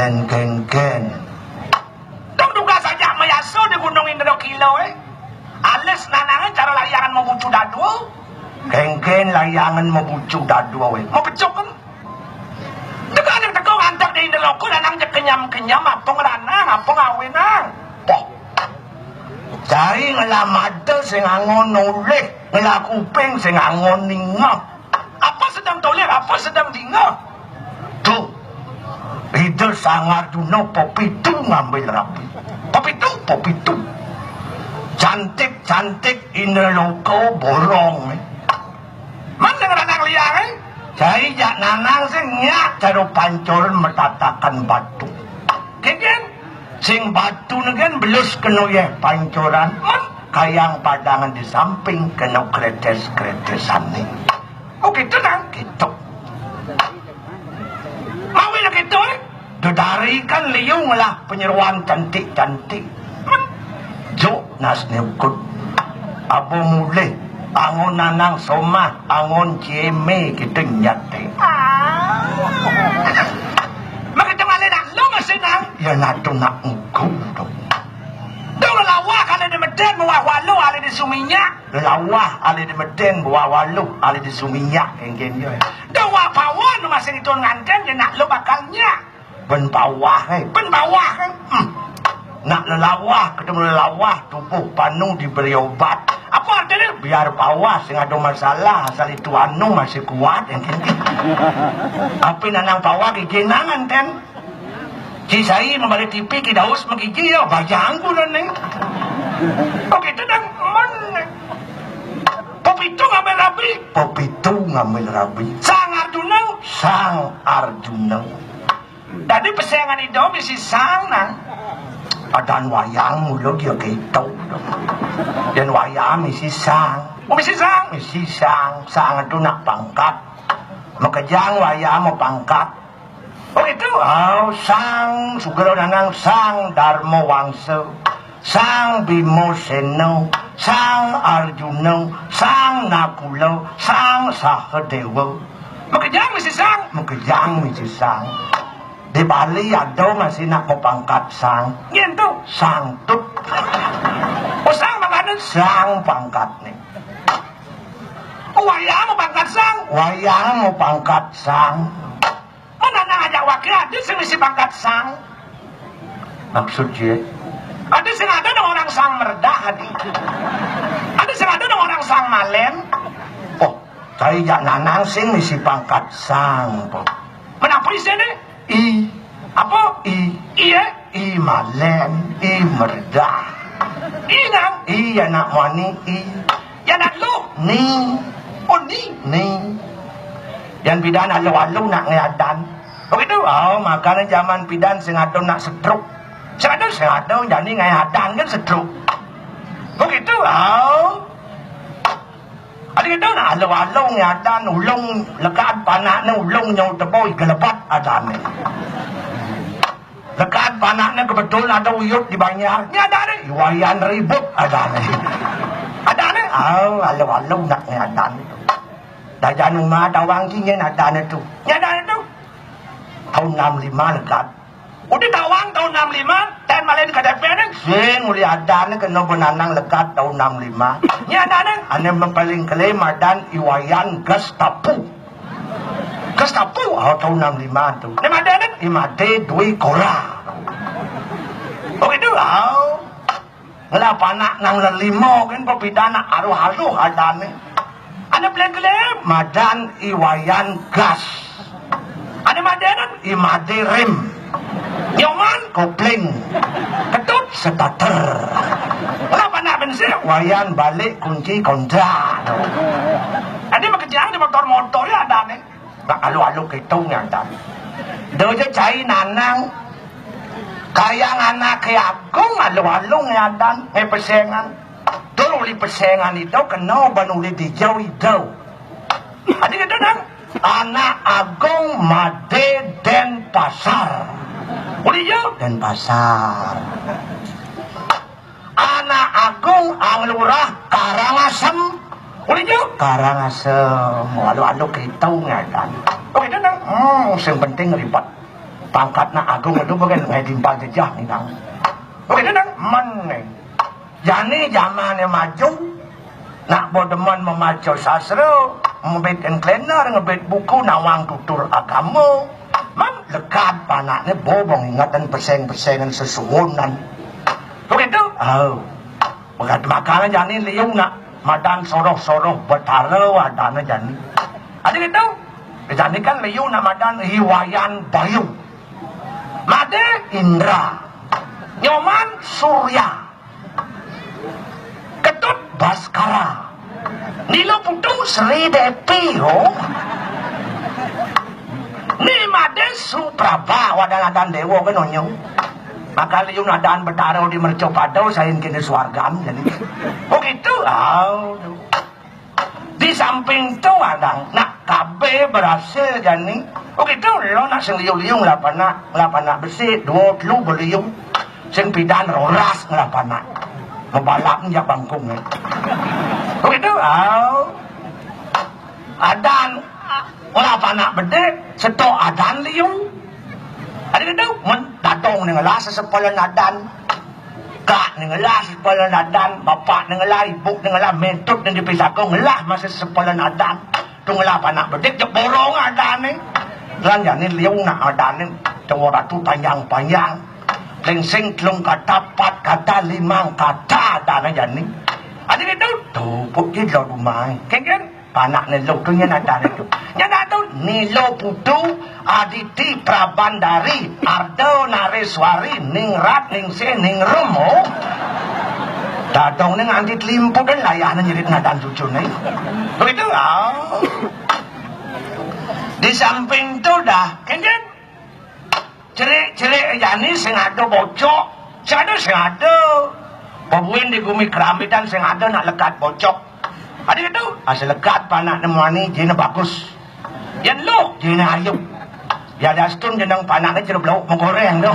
Gen. Dong duga saja mayaso di Gunung Indro Kilo Alis nanangan cara layangan mau bucu dadu. Gen layangan mau bucu dadu Mau becuk kan? Duga ada tekong antak di Indro ku nanang je kenyam-kenyam apong ranang, apong awinang. Cari ngelamada sing angon noleh, ngelakuping sing angon ningah. Apa sedang toleh, apa sedang dingah? Tuh, itu sangat duno popitu ngambil rapi. Popitu. Cantik ineloko borong. Mana ngeranang liang Cari jak nanang sing nyak caro pancoran metatakan batu. Gen. Sing batu negen belus kena ye pancoran. Kayang padangan di samping kena kretes-kretesan ni. Oh gitu nang? Gitu. Mau na gitu Dari kan liung lah penyeruan cantik-cantik. Jo nas neukut. Abo mulai. Angon nanang somah. Angon cieme kita nyate. Makita malinan lo masih nang? Ya nato nak ngukul dong. Dong lawak ada di Medan mewah-walu ada di Suminyak. Lawah ali di Medan bawa walu ali di Suminyak kengken yo. Dong wapawan masih itu nganten ya nak lo bakalnya. Ben bawah Ben bawah Nak lelawah ketemu lelawah tubuh panu diberi obat. Apa artinya? Biar bawah sing ada masalah asal itu anu masih kuat kengken. Tapi nanang bawah giginangan ten. Cisai membalik TV kidaus megigi yo bajangku neng. Oh gitu nang mana? Popitu ngambil rabi. Sang Arjuna. Tadi pesengan itu misi sang nang. Adan wayang mulu dia gitu. Dan wayang misi sang. Oh misi sang. Sang itu nak pangkat. Makajang wayang mau pangkat. Oh itu? Oh, sang Sugero nanang sang Darmo Wangsa, sang Bimo Seno, sang Arjuna, sang Nakula, sang Sahadewa. Makajang misi sang. Di Bali ada masih nak mau pangkat sang. Gitu. Sang tut. Oh sang makanan? Sang pangkat nih. Oh wayang mau pangkat sang? Wayang mau pangkat sang. Mana nang ajak wakil ada sing misi pangkat sang? Maksudnya? Ada sing ada dong orang sang merdah hadi. Ada sing ada dong orang sang malen. Oh, saya jak nanang sing misi pangkat sang. Kenapa di sini? Apa? Iya? I malen, I merdah. Nang? Iya nak wani, Ya nak lu? Ni. Oh ni? Yang bidan alu-alu nak ngadan. Begitu? Oh, makanya zaman bidan sing ado nak setruk. Sing ado jadi ngadan kan setruk. Begitu? Oh. Ada gitu nak alu-alu ngadan ulung lekat panaknya ulung nyau teboy gelebat adane. Lekat panaknya kebetul ada uyut di Banjar. Ni adane. Wayan ribut adane. Adane? Oh, alu-alu nak ngadan itu. Dajan rumah tawang kingen adane tu. Adane tu? Tahun 65 lekat. Udah tawang tahun 65, dan malah di KTP ni. Sing muli adane kena benanang lekat tahun 65. Ni adane? Ane mempaling klaim adan iwayan Gestapo. Oh, tahun 65 tu. Ni adane? Imade dui kora. Oh itu? Oh. Ngelap anak nang lelimo kan pepidana aruh-aruh adane. Ada klaim? Madan iwayan gas. Ada madanan? Imade rem. Nyoman? Kopling. Ketut? Starter. Kenapa nak bensin? Wayan balik kunci kontra. Ada bekerja di motor-motor ya adane. Tak alu-alu kitungnya dan. Doja cai nanang. Kayang anak agung alu-alu ngadan. Pesengan. Dulu uli pesengan itu kena banuli di jauh itu. Ada gitu nang? Anak agung Made Den Pasar. Uli jauh? Den Pasar. Anak agung ang lurah Karangasem. Uli jauh? Karangasem. Alu-alu kitungnya dan. Oh itu nang? Yang penting ribat. pangkat nak agung itu bagian ngedimpal jejah nih nang. Oke nang mana? Jani zaman yang maju, nak bodeman memacu sastra, membet enklenar, ngebet buku nawang tutur agama, mam lekat panaknya bobong ingatan peseng-pesengan sesuunan. Begitu? Oh, begitu makanya jani liung nak madan soroh-soroh betara wadana jani. Ada gitu? Jani kan liung nak madan hiwayan bayu. Made Indra, Nyoman Surya, Ketut Baskara, Nilo Putu Sri Depi ho. Ni Made Supraba wadanadan dewa kan onyong. Maka liung nadaan betara di merco padau sain kini swargam jadi. Oh gitu. Oh. Di samping tu adang nak kabe berhasil jani. Oh gitu lo nak sing liung-liung ngapana besi dua telu beliung sing pidan roras ngapana ngebalap nya bangkung. Oh gitu. Oh. Adan ngapana bede seto adan liung. Ada gitu men datong ningala sesepolan adan. Kak nengelah sepolan adan, bapak nengelah, ibu nengelah, mentut dan dipisahkan ngelah masa sepolan adan. Tu ngelah panak bedik, je borong adan ni. Lan ni liung nak adan ni, tu ratu panjang-panjang. Lengsing telung kata, 4 kata, 5 kata adan ni. Ada gitu, tu putih lo rumah. Kan? Panak ni lo tu nyan adan itu. Nyan tu Nilo Putu Aditi Prabandari Ardo Nareswari Ningrat Ningse Ningromo Dadong ni ngantit limpo dan layanan nyerit ngadan cucu ni. Begitu lah. Di samping tu dah kan cerik jani sing ada bocok sing ada pabuin di gumi keramitan sing ada nak lekat bocok. Ada itu asal lekat panak nemani jina bagus. Yan lo, jina ayub. Ya ada stun jenang panaknya jeruk lauk menggoreng tu.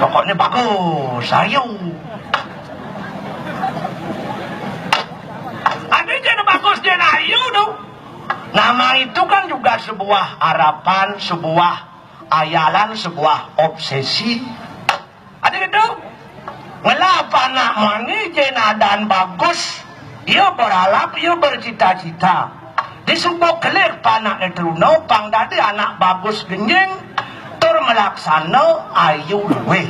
Pokoknya bagus, ayub. Ada jina bagus, jina ayub tu. Nama itu kan juga sebuah harapan, sebuah ayalan, sebuah obsesi. Ada gitu? Ngelapa nak mani jina dan bagus. Ia berharap, ia bercita-cita. Di sebuah kelik panak itu no pangdadi anak bagus genjing tur melaksana ayu luwe.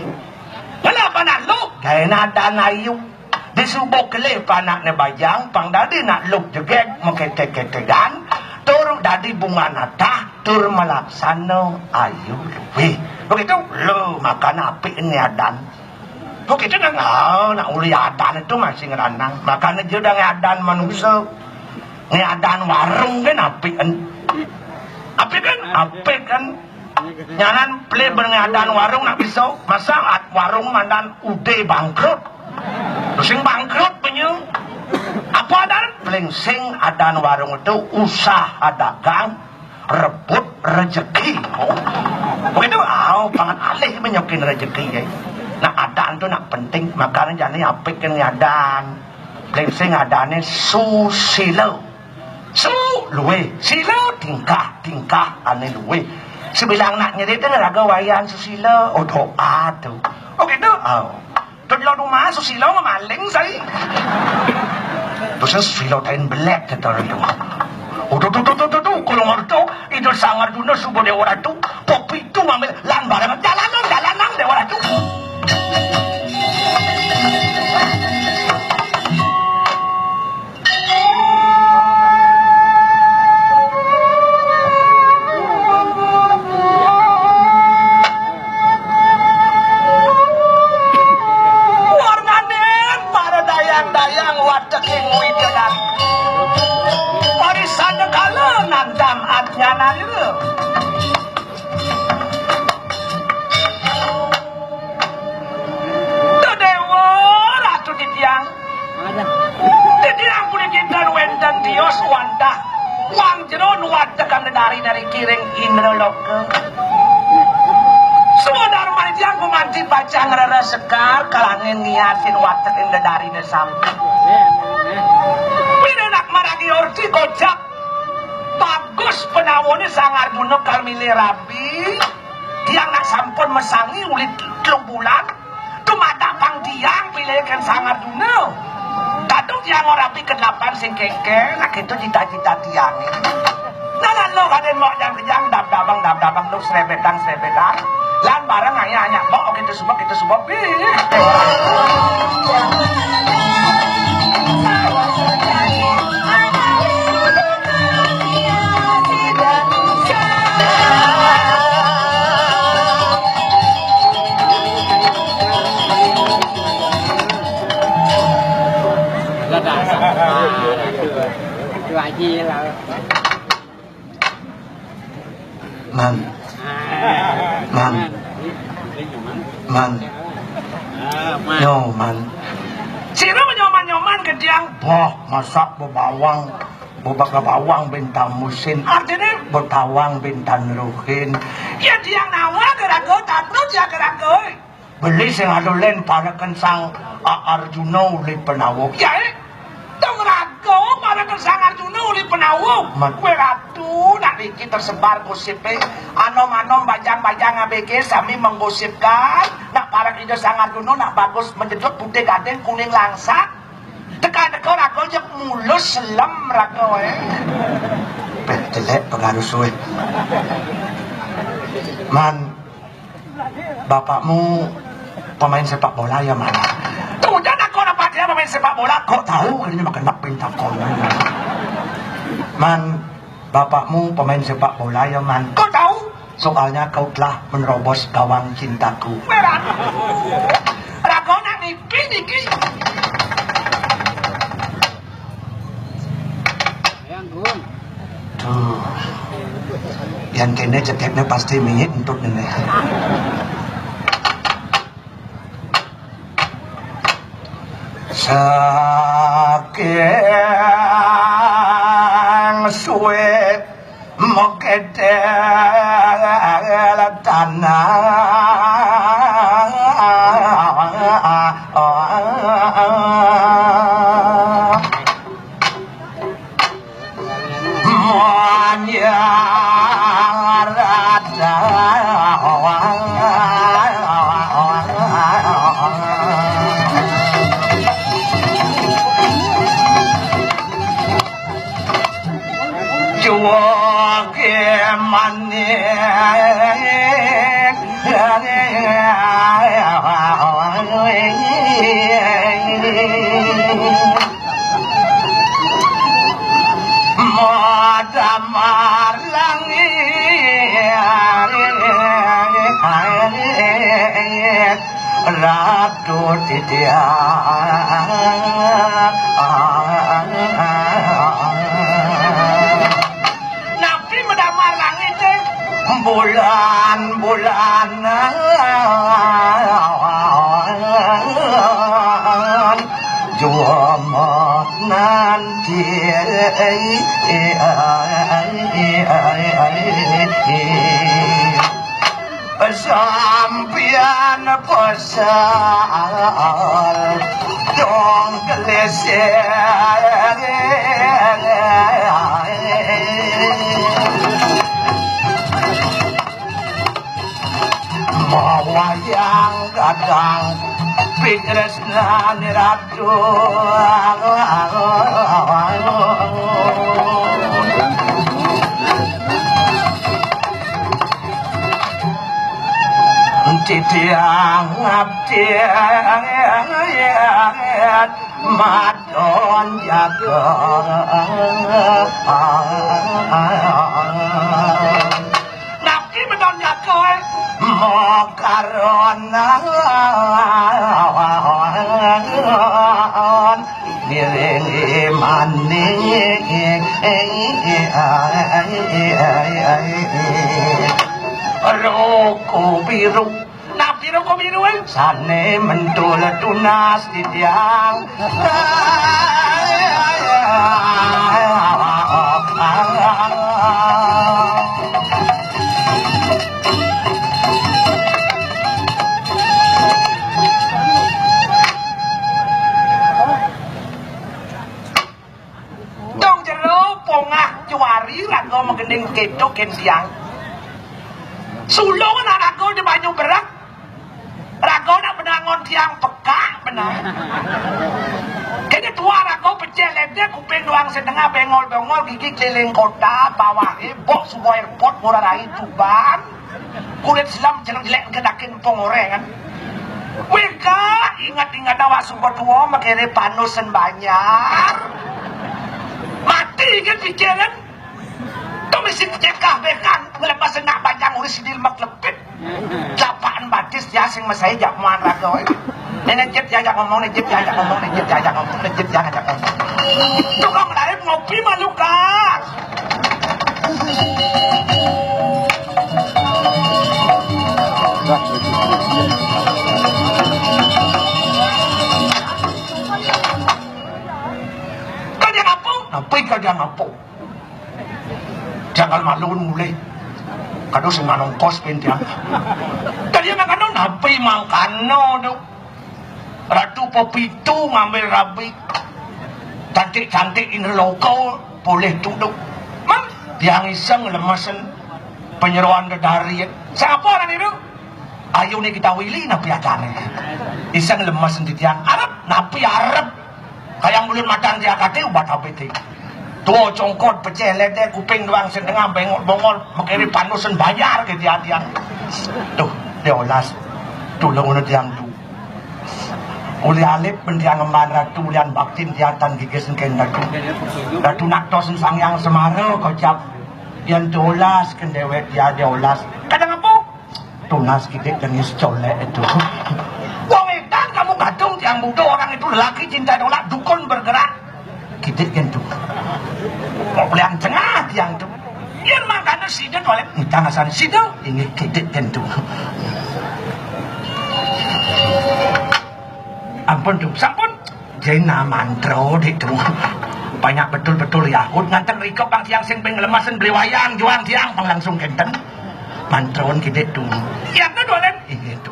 Kenapa nak lu? Gaya nadan ayu. Di sebuah kelik panak ne bayang pangdadi nak luk jegek mengketek-ketekan tur dadi bunga nata tur melaksana ayu luwe. Begitu lu makan api ini adan. Begitu kan nak uli adan itu masih ngeranang. Makanya dia udah ngadan manusia. Ni adan warung kan api kan nyanan play berngadan warung nak bisa masa warung mandan ude bangkrut sing bangkrut penyu apa adan paling sing adan warung itu usaha dagang rebut rezeki begitu pangan alih menyokin rezeki nak adan tu nak penting makanya jangan apik kan adan paling sing adane susilo luwe sila tingkah ane luwe sebilang nak nyeri tu raga wayan susila doa tu gitu tu lo rumah susila maling say tu susila tain belek tu tu kalau ngerti itu sangar dunia subuh dewa tu popi tu ngambil lan barang jalanan dewa tu. Dayang wateking widadan warisan kala nandam adnyanan itu dewa ratu ditiang pun kita wendan dios wanda wang jeron watekan dari kiring indraloka semua dharma yang kumanti baca ngerara sekar kalangin ngiasin watak indah dari sampai pina nak maragi orti kocak bagus penawonnya sangar bunuh kalmili rabi Tiang nak sampun mesangi ulit 3 bulan. Tumadak pang tiang pilihkan sangat dulu. Kadung tiang ora pi ke-8 sing kengke, nak itu cita-cita tiang. Nah lo kaden mau jang kejang dab-dabang lu srebedang. Lan barang hanya mau kita semua pi. Itu aja lah. Man. Nyoman. Sino menyoman ke tiang? Wah, masak bebawang. Bebawang bintang musin. Artinya? Betawang bintang ruhin. Ya tiang nawa gerago tatlot ya gerago. Beli sing adolen para kensang Arjuna uli penawuk. Ya tong rago para kesang Arjuna uli penawuk. Kue ratu nak iki tersebar gosipnya. Anom-anom bajang-bajang ABG sami menggosipkan. Nak para kita sang Arjuna nak bagus menjedot putih gading kuning langsak. Teka-teka rago jek mulus selem rago Jelek pengaruh suwe. Man, bapakmu pemain sepak bola ya mana? Tuh jangan aku dapat dia pemain sepak bola. Kok tahu kan ini makan pintar kono. Man, bapakmu pemain sepak bola ya man? Kau tahu? Soalnya kau telah menerobos gawang cintaku. Merah. Rago nak niki. Yang gun. Tuh, yang kene jaketnya pasti mingit untuk nenek. Saking suwe mokedel tanah Madamar langit Ratu titian Nabi medamar langit bulan Jumat nanti sampian pasal dong mawayang gadang Pitresna ni Ratu Titiang abdian madon jaga Nabi medon jaga Makaron Niring maning Roko biru Nabi roko biru Sane mentul tunas di tiang Dong jero pongah juari rago mengending kedo ken tiang Sulung anak tiang peka benar. Kini tua aku peceleknya kuping doang setengah bengol-bengol gigi keliling kota bawah bok sebuah airport murah rai Tuban kulit selam jelek kedakin pengorengan. Weka ingat-ingat awak sumpah tua makanya panusan banyak mati kan pikiran tu mesti cekah bekan ngelepas senak banyak urus di lemak lepit lapaan batis ya sing masai jak muan raga nenek jet ya ngomong nenek ya ngomong nenek ya ngomong nenek ya ngomong tukang lain ngopi malukas kau dia ngapung? Apa kau dia ngapung? Jangan maluun mulai. Kado sing manong kos pentiang. Tadi yang kano napi mangkano do. Ratu Popitu ngambil rabi. Cantik-cantik ini lokal boleh duduk. Mam, tiang iseng lemasan penyeruan dari. Siapa orang itu? Ayo nih kita wili napi akane. Iseng lemasan di tiang Arab, napi Arab. Kayang bulan matang dia kate ubat apete. Tuh congkot pecelek deh kuping doang setengah bengol-bengol makiri panusan bayar ke tiang-tiang. Tuh, dia olas. Tulung udah tiang tu. Uli alip pendiang ngeman ratu ulian baktin tiatan gigisin kain ratu. Ratu nak tosen sang yang semara kocap. Yang dolas kendewet dia olas. Kadang apa? Tunas gidik dan iscolek itu. Wong edan kamu gadung tiang muda orang itu lelaki cinta dola dukun bergerak. Gidik yang tu. Mau belian tengah tiang tu. Yang makanya sidang oleh Kita ngasan sidang ini gidik yang tu. Ampun tu. sampun. Jena mantro itu. Banyak betul-betul Yahud nganten rikop bang tiang sing ping lemasan beli wayang juang tiang pang langsung kenten. Mantron gidik tu. Yang tu dolen. Ini tu.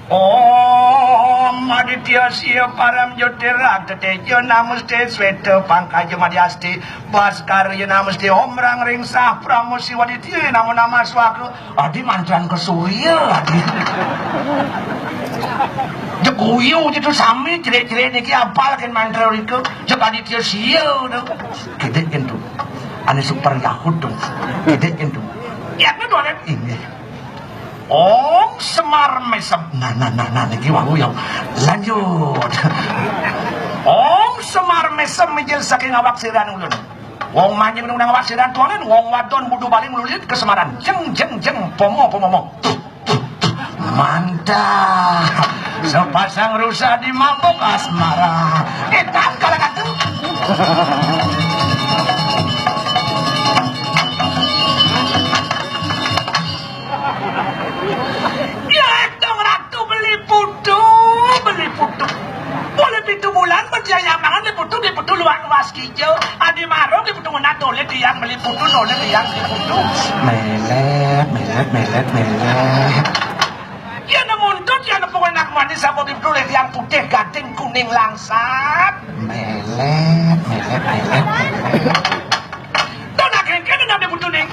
Om Aditya Siya Param Jyotirang Tetejo Namuste Sweta Pangkaja Madhyasti Bhaskara Namuste Om Rang Ring Sah Pramosi Waditya Namo Nama Swaka Adi mantran ke Surya adi. Jek guyu itu sami cerit-cerit niki apal kan mantra riku. Jek Aditya Siya tu. Gidik kan tu. Ane super Yahud tu. Gidik kan tu. Yang tu dolen. Ini. Om Semar Mesem. Nah, niki wau yang lanjut. Om Semar Mesem mijil saking awak siran ulun. Wong manjing nang awak siran tuangan wong wadon budu baling lulit kesemaran. Jeng pomo. Mantap. Sepasang rusa di mabuk asmara. Edan kalau kata. Ya dong ratu beli putu. Boleh 7 bulan berjaya mangan di putu luang hijau. Adi marong di putu menat dole tiang beli putu dole tiang beli putu. Melet. Ya namuntut ya nepungin nak manis sama di putu tiang putih gading kuning langsat. Melet. Tuh nak kengken nam di putu ning.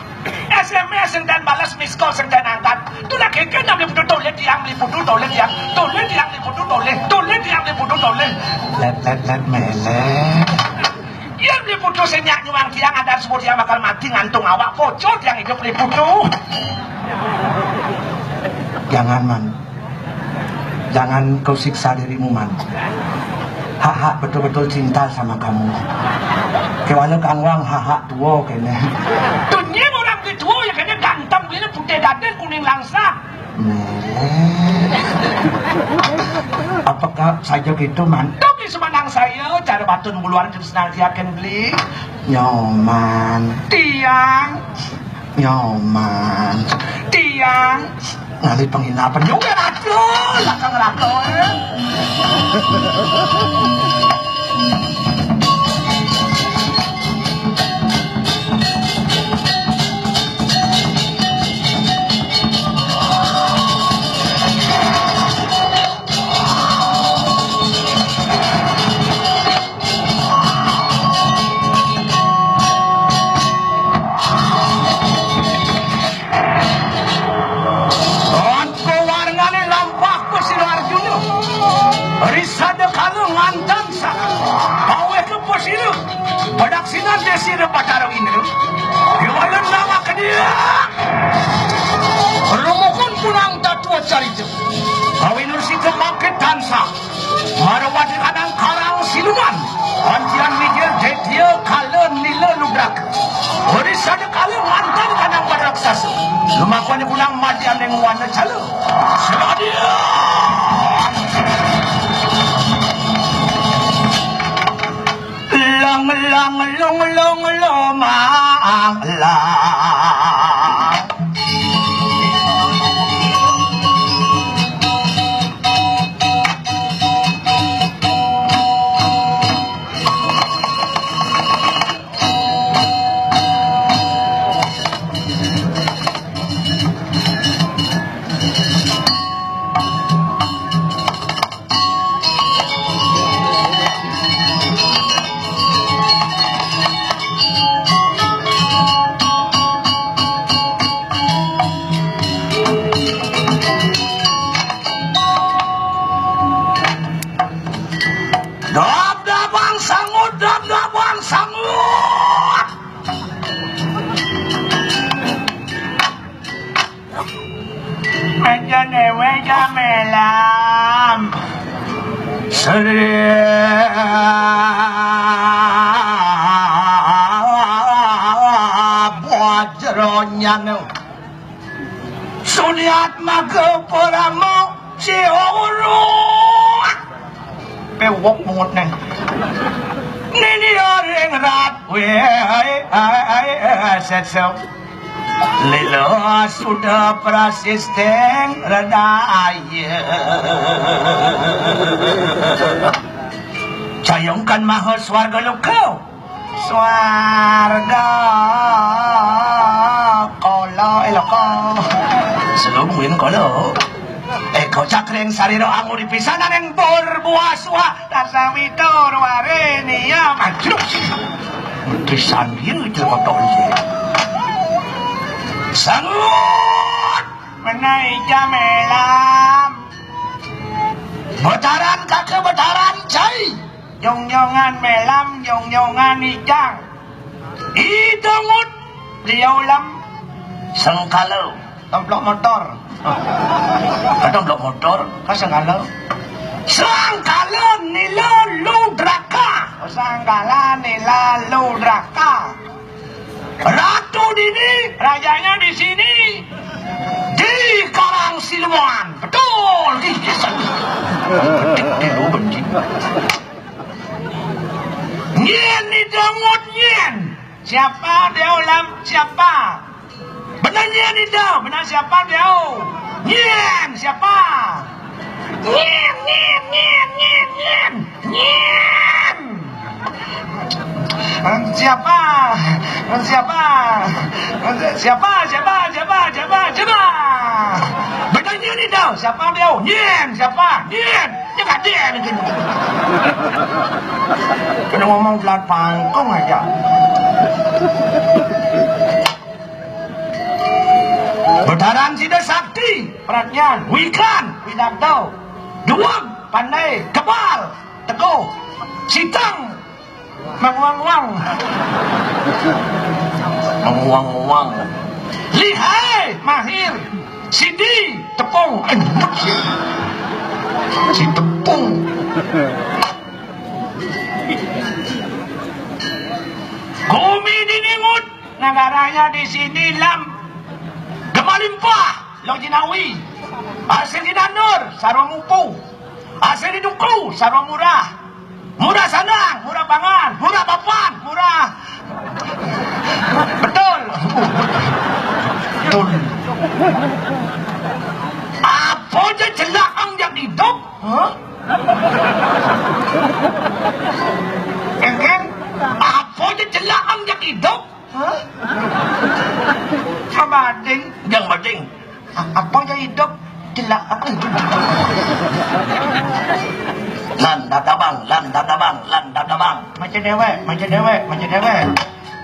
SMS dan balas miss call dan angkat. Tuh nak kengken nam di putu dole tiang beli putu dole tiang beli putu dole tiang beli putu dole. Let melet. Yang beli putu senyak nyuang tiang ada sebut dia bakal mati ngantung awak pocot yang hidup beli putu. Jangan kau siksa dirimu man. Hak betul-betul cinta sama kamu. Kewana kang wang hak tua kene. Dunia orang di tua yang kayaknya ganteng gini putih gading kuning langsat. Apakah saja gitu man? Tapi semenang saya cara batun buluan terus nanti akan beli Nyoman. tiang Ngali penginapan juga ratu. lakang lakon. Risada kalau ngantan sa. Bawa ke pos itu. Badak sinan desi de patarong ini. Iwalan nama ke dia. Rumukun punang tatua carita. Kawin ursi ke paket tansa. Marawat kadang karang siluman. Antian mikir dia kalau nila lubrak. Risada kalau ngantan kadang badak sasu. Lumakuan punang madian yang wana calo. Sebadia. Long mang la. Dab-dabang sangut, dab-dabang sangut. Aja dewe jamelam. Buat jeronyan. Suniat magepuramu si urung. Pewok mungut neng. Nini orang rat we setso. Lilo sudah prasisten rada aye. Cayongkan maha swarga lokau. Swarga kolo eloko. Selumuin kolo. Eko cakreng sariro anggur di pisanan yang berbuah-suah tasawitor warenia maju disandir itu motornya sangut menaik jamelam betaran kakek betaran cai yong-yongan melam yong-yongan ijang idongut liaulam sengkalau templok motor kadang blok motor kasangkala sangkala nila ludraka sangkala nila ludraka ratu dini rajanya di sini di Karang Siluman betul di dulu benci nyen ni dangut nyen siapa dia ulam siapa benarnya ni dah benar siapa dia nyen siapa nyen siapa benarnya ni dah siapa dia nyen siapa nyen dia kat dia ni kena ngomong pelan pangkong aja. Betaran Sida Sakti Pratyan Wikan Widakdo Duang Pandai Kebal Teguh Sitang Menguang-uang Menguang-uang Lihai Mahir Sidi Tepung Si Tepung Gumi Diningut negaranya di sini lam Gemalimpah, Long Jinawi, Asir Dinanur, Sarwa Mumpu, Asir Diduku, Sarwa Murah, Murah Sanang, Murah Pangan, Murah Papan, Murah. Betul. Betul. Apa je celakang yang hidup? Kan? Apa je celakang yang hidup? Bading, yang bading. Apa yang hidup? Jelak. Landa tabang. Macam dewe.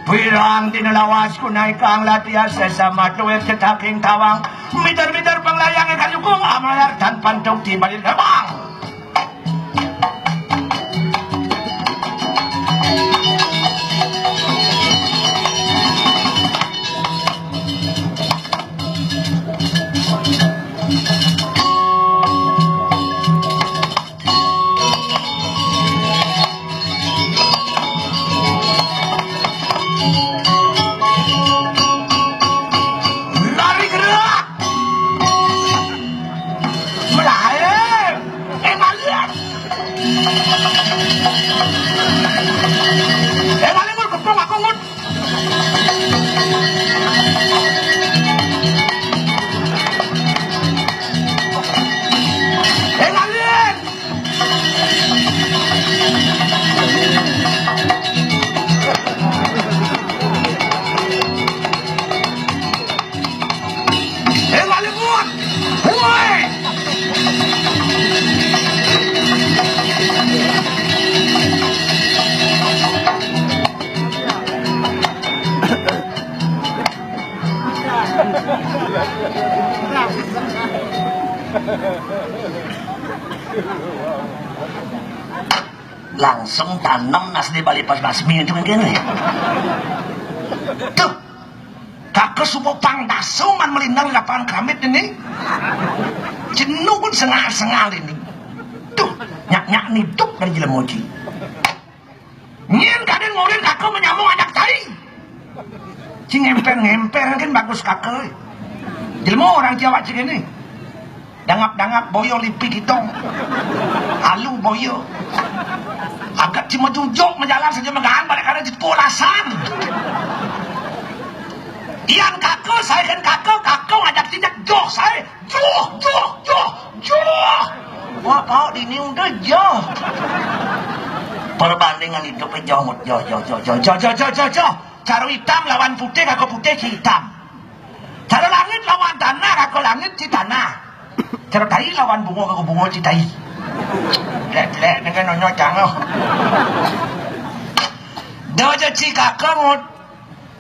Wirang tinalawasku naik kang latihan sesama duit ketaking tawang. Mitar-mitar panglayang ikan yukung amalar dan pantung di balik gerbang. Balik ngut kepung aku ngut. Balik. Balik ngut. Woi. Langsung tanam nasli balik pas basmi itu kan gini. Tuh, kakek semua pangdasuman melindang lapangan kramit ini. Jenuh pun sengal ini. Tuh, nyak niduk dari jalan moji. Nyen kadang ngurin kakek menyambung ajak tai. Cing ngemper kan bagus kakek. Jelmo orang Jawa cing ini. Dangap boyo lipi kitong. Halu boyo. Agak cuma jujok menjalan saja megang balik karena di polasan. Ian kakek, saya kan kakek ngajak tinjak joh saya. Joh. Wah, ini udah joh. Perbandingan itu joh. Cara hitam lawan putih, kakek putih hitam. Cara langit lawan tanah, kakek langit si tanah. Cara tai lawan bunga, kakek bunga si tai. Lek dengan nonyo cangoh. Doja ci kakek ngut.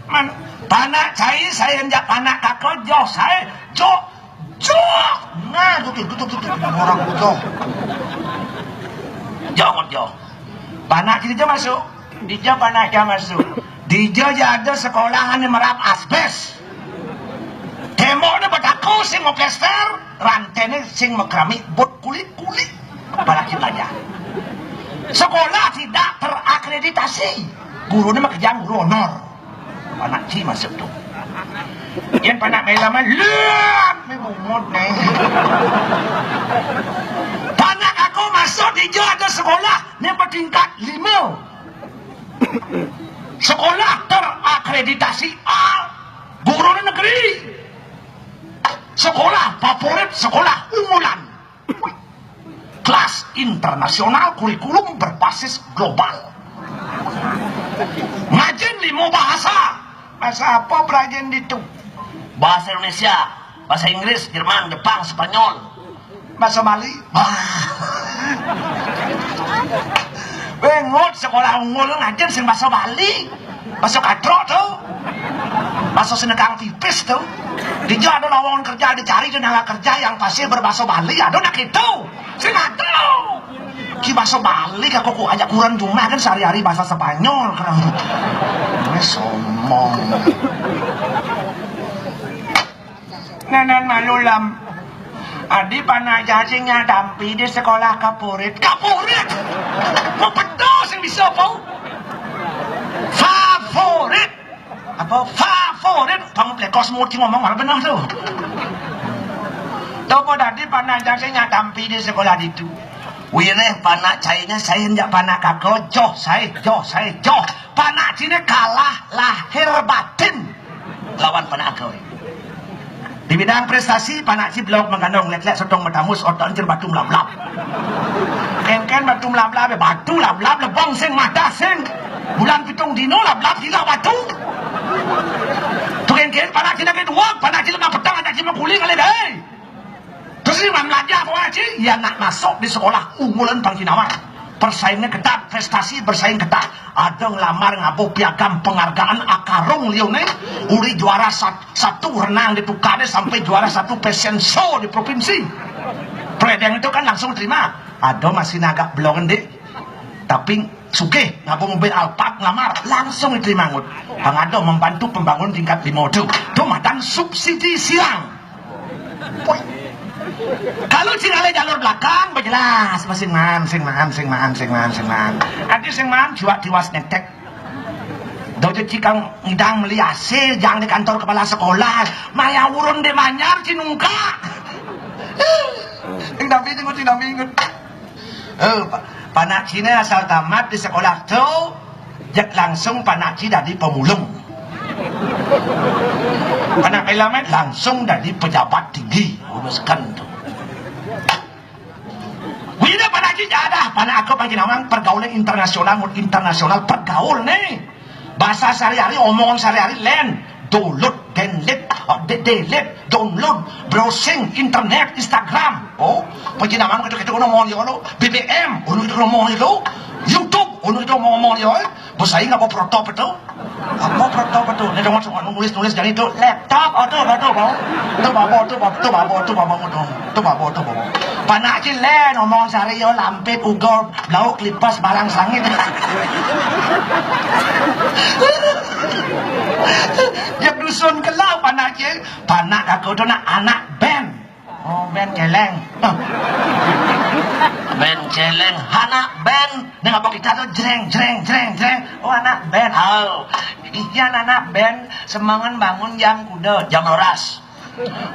Man panak cai saya hendak panak kakek joh saya joh. Nah tuh orang joh. Joh. Panak kita masuk. Dia panak dia masuk. Dia ada sekolahan yang merap asbes. Temboknya bataku sing orkester, rantainya sing mekrami bot kulit. Apalagi belajar. Sekolah tidak terakreditasi. Gurunya mah kejang guru honor. Panak ci masuk tuh. Yang panak melaman lihat memumut nih. Panak aku masuk di ada sekolah yang bertingkat 5. Sekolah terakreditasi A. Gurunya negeri. Sekolah favorit, sekolah unggulan. Kelas internasional, kurikulum berbasis global. Ngajin 5 bahasa. Bahasa apa belajar itu? Bahasa Indonesia, bahasa Inggris, Jerman, Jepang, Spanyol. Bahasa Bali. Bengot sekolah unggul ngajin sing bahasa Bali. Bahasa kadrok tuh. Bahasa senekang tipis tuh. Dia ada lowongan kerja dicari tenaga kerja yang pasti berbahasa Bali. Ada nak itu. Sing ada. Ki bahasa Bali aku ajak kurang cuma kan sehari-hari bahasa Spanyol kan. Ini somong. Nenek malulam. Adi panah jajingnya dampi di sekolah kapurit. Mau pedos yang bisa apa? Favorit. Apa favorit? Bang plekos muti ngomong apa benar tuh? Topo tadi panah jajingnya dampi di sekolah itu. Wireh panak cainya saya hendak panak kakak joh. Panak cine kalah lahir batin lawan panak kakak. Di bidang prestasi panak ci blok mengandung lek sotong matamus otak anjir batu melap-lap. Ken batu melap-lap batu lap-lap lebong sing mata sing bulan pitung dino lap-lap gila batu. Tu ken panak ci lagi dua panak ci lemah petang ada ci kuling kali deh. Terus ini belajar apa sih? Ya nak masuk di sekolah unggulan Pangkinawang. Persaingnya ketat, prestasi bersaing ketat. Ada ngelamar ngabo piagam penghargaan akarung lione. Uri juara satu renang di Tukade sampai juara 1 fashion show di provinsi. Predeng itu kan langsung terima. Ada masih agak belum dek. Tapi suke ngabo mobil Alphard ngelamar langsung diterima ngut. Bang Ado membantu pembangunan tingkat 5 itu. Itu madan subsidi silang. Kalau cinale jalur belakang berjelas sing man. Adi sing man jual diwas netek. Dojo cikang ngidang meli hasil jang di kantor kepala sekolah. Maya urun de manyar cinungka. Ing dampi inget. Panak Cina asal tamat di sekolah tu, jak langsung Panak Cina dari pemulung. Panak Elamet langsung dari pejabat tinggi, uruskan tu. Wida Panak Cina ada, Panak aku bagi nama pergaulan internasional pergaul nih. Bahasa sehari-hari, omongan sehari-hari lain. Download, download, browsing, internet, Instagram. Oh, paginaman kita ngomong yo, BBM, kita ngomong yo, YouTube, kita ngomong yo. Bosai nggak mau protop itu? Apa protop itu? Nih cuma nulis jadi itu laptop, itu babo. Panak cilen ngomong sehari yo, lampit, ugol, lauk, lipas, barang sangit. Dia dusun kelau panak je. Panak aku tu nak anak band. Oh, band celeng. Band celeng, anak band. Dengan apa kita tu jreng. Oh, anak band. Oh, ikan anak band semangat bangun jam kuda, jam loras.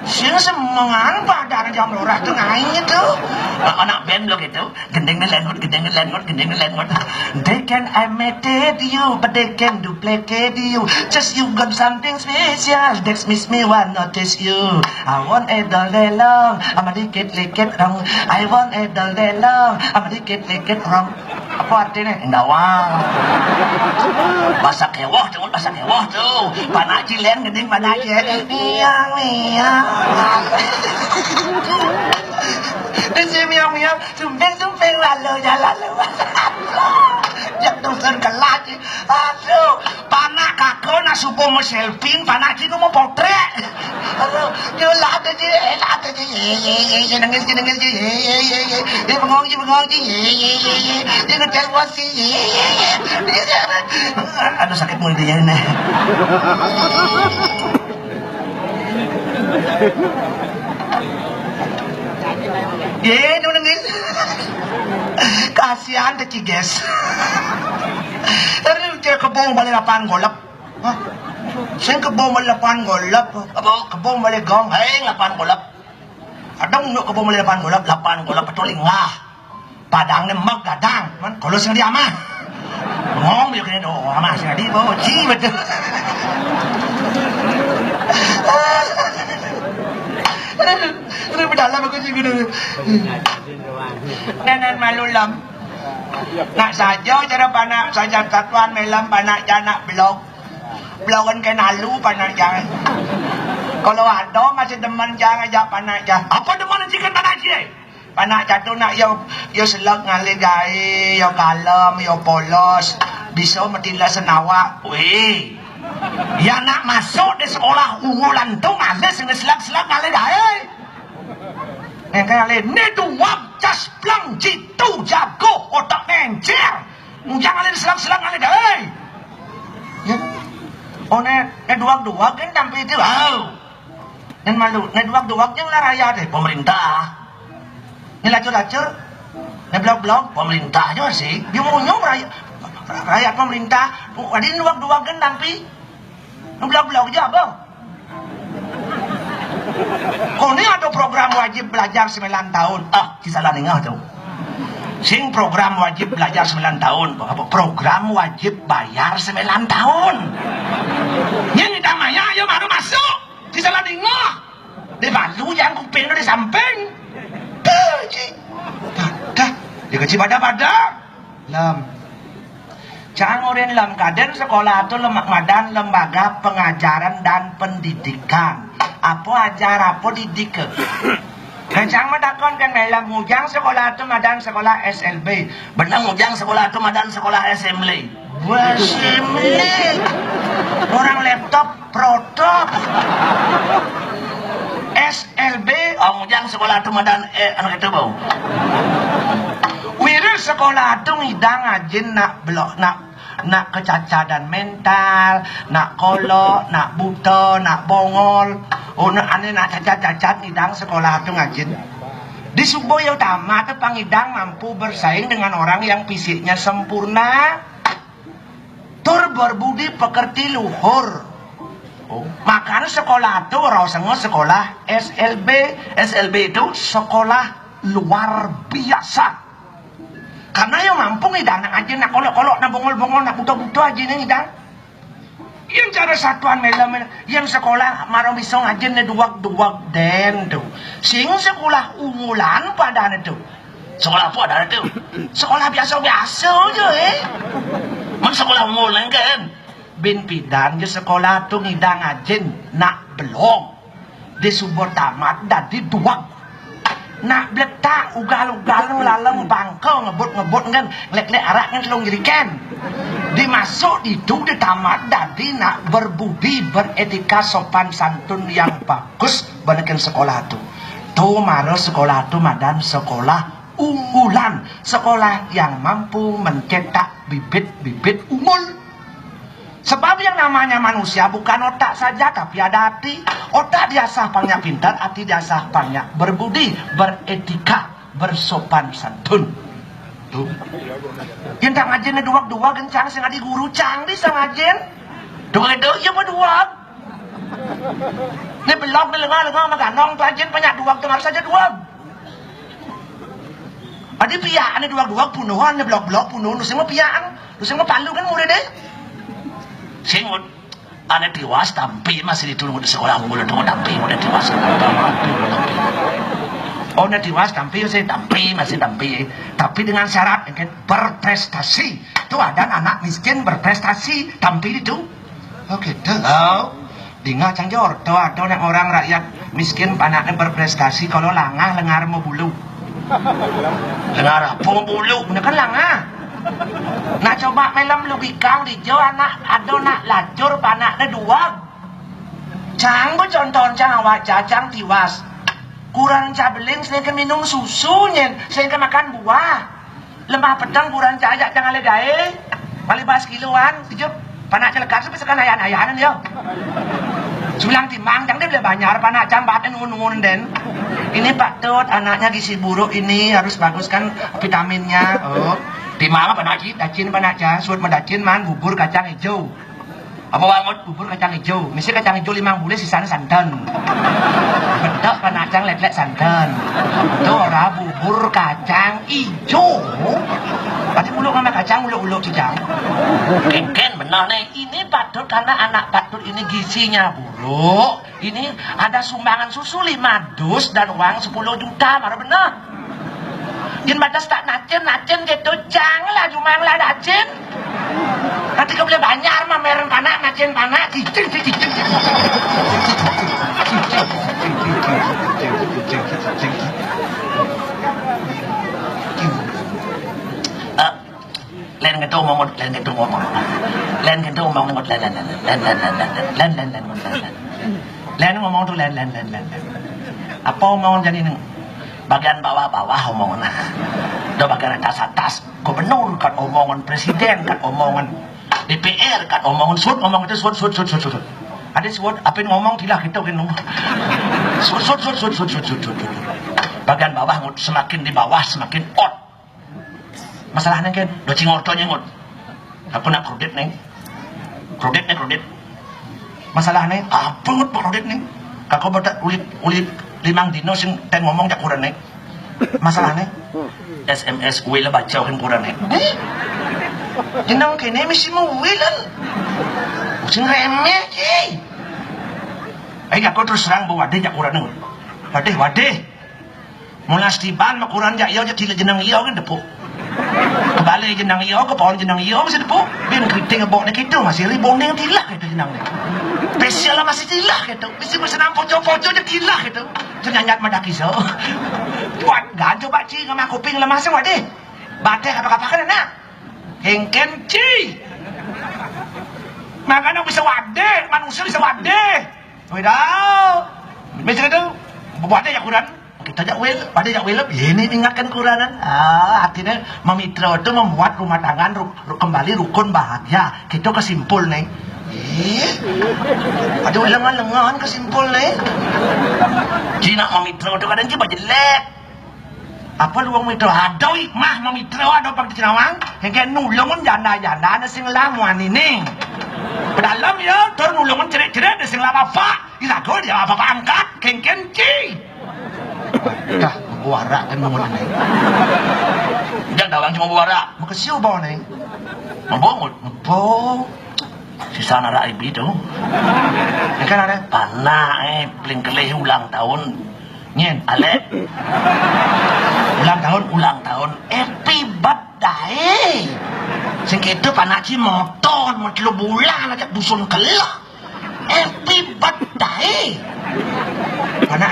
Sing semangat pada jam loras tu ngain itu. Anak band lo gitu. Gendeng lengot. They can imitate you, but they can duplicate you. Just you got something special. That makes me want notice you. I want it all day long. I'ma lick it wrong. I want it all day long. I'ma lick it wrong. Apa artinya? Enggak wow. Bahasa kewah tu. Panak cilen gendeng panak cilen. Miang. Dia miang. Sumpeng lalu. Jak dosen kelas. Aduh, panak kakak nak supo mau selfie, panak ciku mau potret. Aduh, jelas aja. Nangis. Dia bengong. Dia ngecel wasi. Aduh, sakit mulut dia ni. Nangis. Kasihan tu ciges. Dia kebong balik lapangan golap. Saya kebong balik lapangan golap. Apa? Kebong balik gong. Lapangan golap. Adang nuk kebong balik lapangan golap betul ingah. Padang ni mak gadang. Kalau sing dia mah. Ngong dia kena doa mah sing dia bawa ci betul. Aduh, berdalam aku juga dulu. Nenek malu lam. Nak saja cara panak saja tatuan melam panak janak blogan kenalu panak jangan. Kalau ada masih demen jangan ajak panak jangan. Apa demen cikan panak je? Panak jatuh nak yo selak ngalih gai, yo kalem, yo polos, bisa metilah senawak. Weh. Ya nak masuk di sekolah unggulan tu ngalih selak ngalih gai. Ngalih ni duap jas plang jitu jago otak nencer. Jangan ngalih selak ngalih gai. Ya. Oh ni duak kan sampai itu. Nen malu, nen duak yang lah rakyat deh pemerintah. Ni lacur, ni blok pemerintah juga sih. Dia mau nyom rakyat pemerintah. Adi duak kan sampai. Blok je abang. Kau ni ada program wajib belajar 9 tahun. Kisah ningah tu. Sing program wajib belajar 9 tahun. Program wajib bayar 9 tahun. Yang ni damaya, yang baru masuk. Kisah ningah. Dia balu yang kuping di samping. Dah. Dia kecil pada. Lam. Cangurin lam kaden sekolah itu madan lembaga pengajaran dan pendidikan. Apa ajar apa didik. Kencang madakon kan melam mujang sekolah itu madan sekolah SLB. Benang mujang sekolah itu madan sekolah assembly. Orang laptop protop. SLB mujang sekolah itu madan anak itu bau. Wira sekolah itu ngidang ajin nak blok nak kecacadan mental, nak kolok, nak buta, nak bongol. Nak ane nak cacat ngidang sekolah itu ngajin. Di Suboyo Utama itu pangidang mampu bersaing dengan orang yang fisiknya sempurna, tur berbudi pekerti luhur. Makanya sekolah itu rasanya sekolah SLB itu sekolah luar biasa. Karena yang mampu ngidang nak aja nak kolok-kolok nak bongol-bongol nak butuh-butuh aja nih ngidang. Yang cara satuan melam yang sekolah marang bisa ngajen duak-duak den tuh. Sing sekolah unggulan pada itu. Sekolah apa ada itu? Sekolah biasa-biasa aja Man sekolah unggulan kan. Bin pidan je sekolah tuh ngidang ngajen nak belum. Di subur tamat dan di duak. Nak beletak ugal-ugal lalang bangkau ngebut-ngebut kan lek-lek arak kan selong jirikan. Dimasuk itu ditamat dadi nak berbudi beretika sopan santun yang bagus banakan sekolah tu. Tu mara sekolah tu madan sekolah unggulan, sekolah yang mampu mencetak bibit-bibit unggul. Sebab yang namanya manusia bukan otak saja tapi ada hati. Otak diasah banyak pintar, hati diasah banyak berbudi, beretika, bersopan santun. Tuh. Yang tak ngajen dua gencang sing adi guru canggih sang ngajen. Dua itu ya berdua. Ini belok di lengah maganong tu ajen banyak dua tu harus saja dua. Adi piaan ni dua punuhan ni blok punuh nu sing piaan, nu sing palu kan murid deh. Singut, ada tiwas tampi masih ditunggu di sekolah mulut tunggu tampi udah tiwas. Oh, ada tiwas tampi saya tampi masih tampi, tapi dengan syarat kan berprestasi. Itu ada anak miskin berprestasi tampi itu. Oh gitu. Oh, dengar cangjor. Tuh ada orang rakyat miskin anaknya berprestasi kalau langah lengar mau bulu. Lengar apa mau bulu? Bener kan langah. Nak coba melam logika di jo anak ada nak lajur panaknya dua. Cang bu contoh cang wajah cang tiwas. Kurang cabeling saya kan minum susunya, saya kan makan buah. Lemah pedang kurang cajak jangan legai. Balik bahas kiloan, tijup panak celekar sampai sekarang ayahan yo. Sulang timang jangan dia beli banyak panak cang baten ngun den. Ini Pak Tut anaknya gizi buruk ini harus baguskan vitaminnya. Oh. Timang apa nak dacin panak cah, suat mendacin man bubur kacang hijau. Apa banget bubur kacang hijau? Mesti kacang hijau 5 bulan sisanya santan. Bedak panacang lek-lek santan. Dora bubur kacang hijau. Pasti uluk sama kacang uluk-uluk cijang. Ken benar nih. Ini patut karena anak patut ini gizinya buruk. Ini ada sumbangan susu 5 dus dan uang 10 juta. Marah benar. Jin batas tak nacen gitu janganlah cuma lah nacen. Nanti kau boleh banyak mah meren panak nacen panak cicing. Len gitu ngomong tuh len. Apa ngomong jadi bagian bawah-bawah omongan do bagian atas gubernur kan omongan presiden kan omongan DPR kan omongan sud ngomong itu sud ada sud apa ngomong tilah kita kan ngomong sud bagian bawah semakin di bawah semakin out masalahnya kan do cingorto nyengut aku nak kredit masalahnya apa ngut kredit nih kakak batak ulit 5 dino sing ten ngomong jak kurang nih masalahnya SMS wila baca kan kurang nih jenang kene mesti mau wilan sing remeh ki aku terus serang bawa wadah jak kurang nih wadah mulas tiban makuran jak iyo jak tila jenang iyo kan depu kebalik jenang iyo ke pohon jenang iyo masih depu bin keriting ngebok nih gitu masih ribondeng tilah gitu jenang nih spesial lah masih tilah gitu mesti bersenam pocok-pocok je tilah gitu ternyanyat madaki so buat ganjo baci sama kuping lemah semua deh batek apa-apa kan nak hengken ci makanya bisa wadah manusia bisa wadah wedau macam itu wadah ya kurang kita jak welep ini ingatkan kuranan artinya memitra itu membuat rumah tangga kembali rukun bahagia kita kesimpul nih ada lengan-lengan kesimpul nih Cina memitra itu kadang coba jelek apa luang mitra ada mah memitra ada apa di Cinawang yang kayak nulungan janda-janda ada sing lamuan ini pedalam ya tur nulungan cerit-cerit ada sing lama pak ilago dia apa angkat kengkenci dah warak kan mengenai jangan bang cuma buara. Makasih bang nih. Membongut, sisa nara ibu itu. Ini kan ada panah paling kelih ulang tahun. Nyen, ale. Ulang tahun. Happy birthday. Sing itu panak ci motor, mau 3 bulan aja dusun kelah. Happy birthday. Panak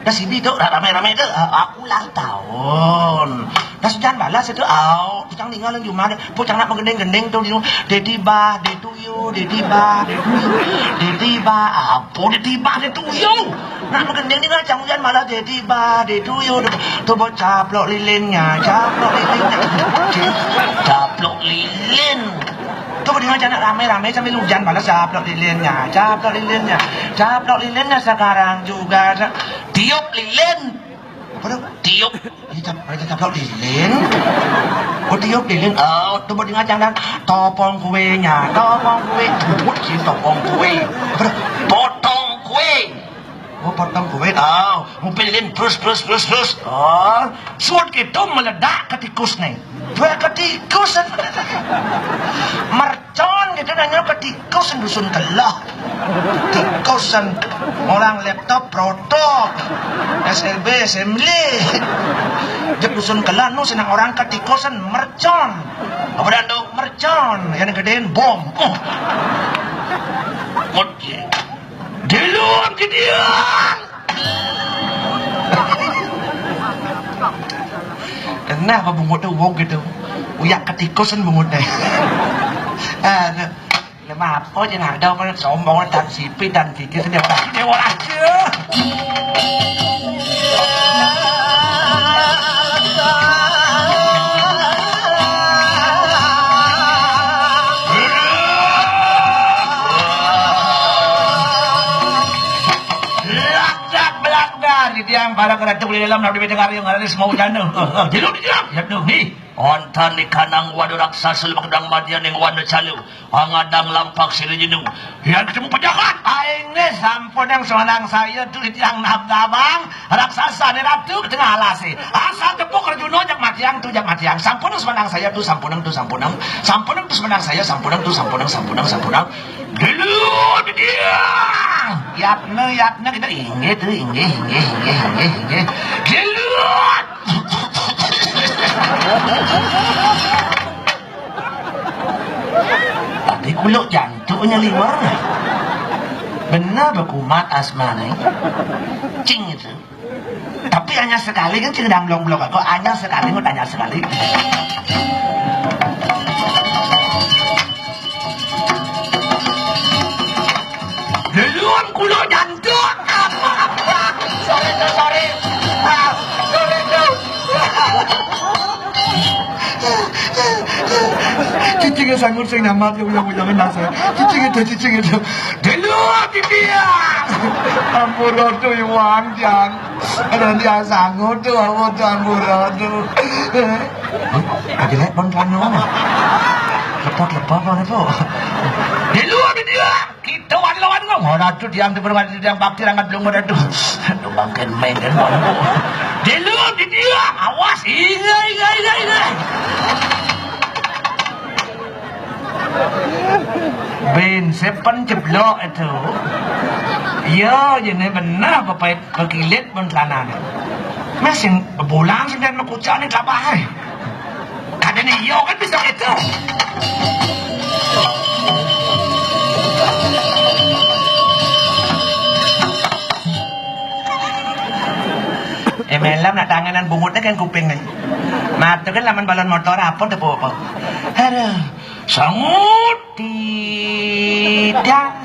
dah sini tu ramai-ramai tu aku ulang tahun. Dah sujan balas itu kita tinggal lagi rumah dia. Pucang nak menggendeng-gendeng tu Dedi ba, de to you, Dedi ba, de to you, Dedi ba, apa Dedi ba, de to you. Nak menggendeng tinggal cang hujan malah Dedi ba, de to you. Tu buat caplok lilinnya. Caplok lilin. Tu dengan jangan ramai-ramai sambil hujan balas caplok lilinnya sekarang juga tiup lilin. Apa tu? Tiup. Ini caplok lilin. Oh tiup lilin. Tu dengan jangan topong kuenya. Buat si topong kue. Apa tu? Potong kue. Oh potong kue. Ngumpul lilin terus. Suat gitu meledak ke tikus ni. Dua ketikus. Mercon gitu nanya ketikus dusun kelah. Tikusan orang laptop protok SLB assembly. Jep dusun kelah nu senang orang ketikusan mercon. Apa dah tu? Mercon yang gedein bom. Oke. Diluan ke dia. Kenapa bungut tu wong gitu? Uyak ketikusan bungut deh. Lemah apa je nak ada mana sombong dan sipi dan fikir dewa aja. Yang pada keratuk di dalam nak didengar yang ada semua jana. Dilu ni. Ontan ni kanang wadu raksasa lebak dang madian yang wadu calu. Angadang lampak sila jenu. Yang ketemu penjahat. Aing ni sampun yang semanang saya tu yang nabdabang. Raksasa ni ratu ketengah alasi. Asal tepuk kerjuno jak matiang tu jak matiang. Sampun semanang saya tu sampunang. Sampunang tu semanang saya sampunang. Dilu dia. Yapna kita inge. Gelut. Tapi kuluk jantungnya liwar. Benar berkumat asmane. Cing itu. Tapi hanya sekali kan cing dang blok aku hanya sekali. Gelut kuluk jantung. Sorry. Cicing sanggup sing nama tu yang menang saya. Cicing itu. Delu dia. Ampun tu yang jang. Ada dia sanggup tu ampun tu. Ada pun plano. Lepas mana tu? Delu dia. Kita lawan kau. Orang tu diam tu berwajib yang bakti angkat belum ada tu. Bangken main kan. Delu dia. Awas. Ingai. Ben sepan jeblok itu. Ya, jadi benar bapak berkilit pun celana ni. Mesin berbulan sedang mekucak ni kelabah. Kadang ni yo kan bisa itu. Melam nak tanganan bungutnya kan kuping ni. Mata kan laman balon motor apa tu apa. Aduh. Sangut tidak.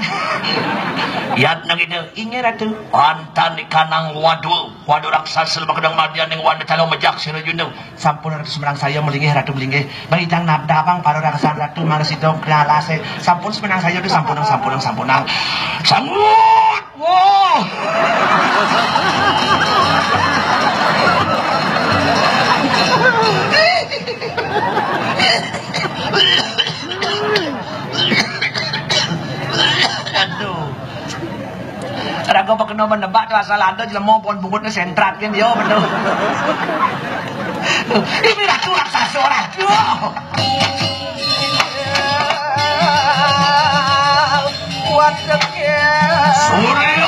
Yat nang ide ingin ratu. Antan di kanang wadu raksasa lebak dang madian yang wadu calon majak sira jundu. Sampun ratu semenang saya melingih ratu melingih. Bagi jang nabdabang para raksasa ratu manusia dong kralase. Sampun semenang saya tu sampunang. Sangut. Wow. Aduh. Raga pakno menebak tu asal ada jelema pon bungutnya sentrat kan dia betul. Ini ratu raksasa suara Surya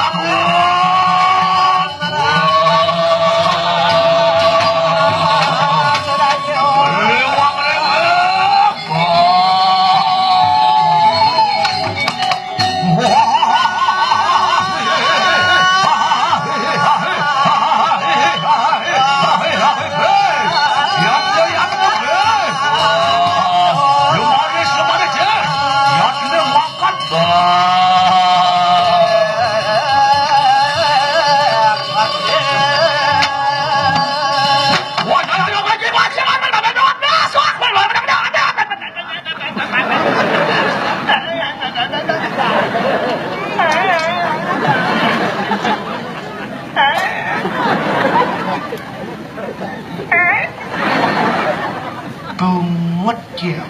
bungut ya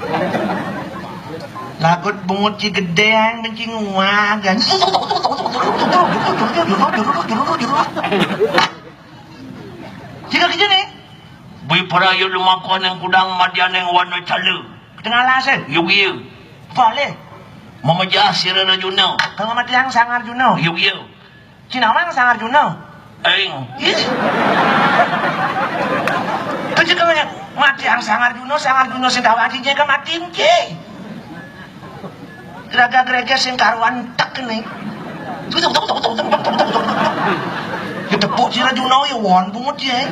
lagut bungut ci gedean kencing wagan jika kejene bui parayu lumakon yang kudang madian yang warna calu tengah lasen yugiu boleh memejah sirana juno kalau mati yang sangar juno yugiu cinawang sangar juno aing kerja kemana mati yang sangar juno sing kawajinya ke matiin ke geraga-geraga sing karuan tak nih ditepuk sira juno ya won bungut ya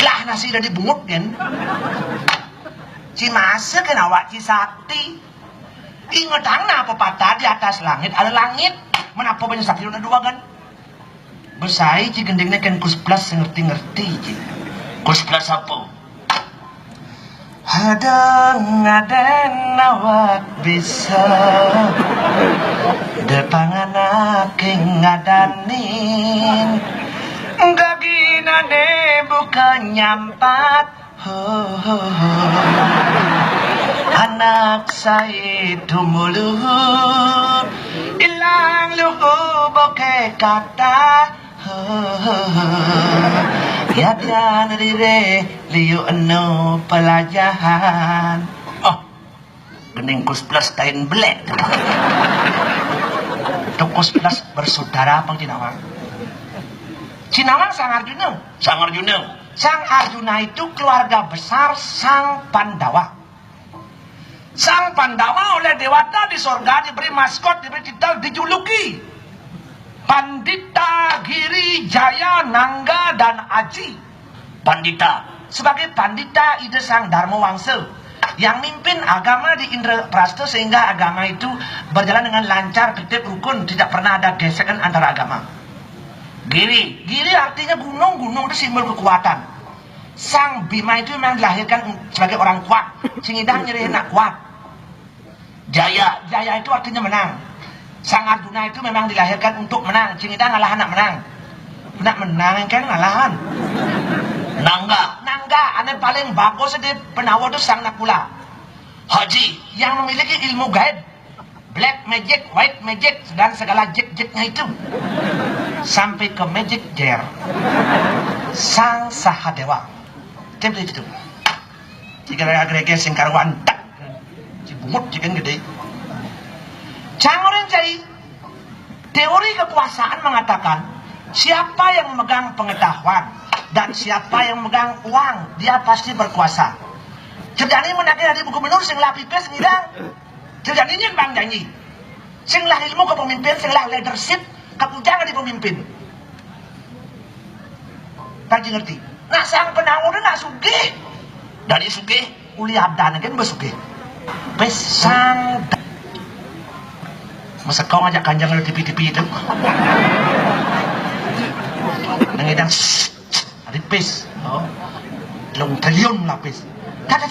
lah nasi dari bungut kan si masa kan awak si sakti ingat apa patah di atas langit ada langit menapa banyak sakti udah dua kan besai ci gendengnya kan kus plus ngerti-ngerti ci kus plus apa Hadang-hadang awak bisa depangan aking ngadanin gaginane bukan nyampat anak saya tumuluh ilang luhu boke kata Yadyan rire liyo ano pelajaran gening kus plus tain belek itu kus plus bersaudara pang Cinawang Sang Arjuna Sang Arjuna itu keluarga besar Sang Pandawa oleh Dewata di sorga diberi maskot, diberi titel, dijuluki Pandita, Giri, Jaya, Nangga, dan Aji. Pandita. Sebagai Pandita ide Sang Dharma Wangsa yang mimpin agama di Indraprastha sehingga agama itu berjalan dengan lancar, tertib, rukun, tidak pernah ada gesekan antara agama. Giri artinya gunung itu simbol kekuatan. Sang Bima itu memang dilahirkan sebagai orang kuat, singidang nyeri enak kuat. Jaya itu artinya menang. Sang Arjuna itu memang dilahirkan untuk menang. Cingida ngalah anak menang. Nak menang kan ngalahan. Nangga ane paling bagus di penawa itu Sang Nakula. Haji yang memiliki ilmu gaib, black magic, white magic, dan segala jek-jeknya itu sampai ke magic jar. Sang Sahadewa. Template itu. Jika agregat singkarwan tak, cibungut jika gede. Jangan cari teori kekuasaan mengatakan siapa yang memegang pengetahuan dan siapa yang memegang uang dia pasti berkuasa. Jadi menakir dari buku menur sing lah pipes ngidang. Jadi ini bang janji. Sing lah ilmu ke pemimpin, sing lah leadership kepujangan di pemimpin. Tadi ngerti. Nah sang penawar nak sugih. Dari sugih uli abdan kan bersugih. Besang masa kau ngajak kanjang dari TV-TV itu nangidang ada pes long triliun lapis kat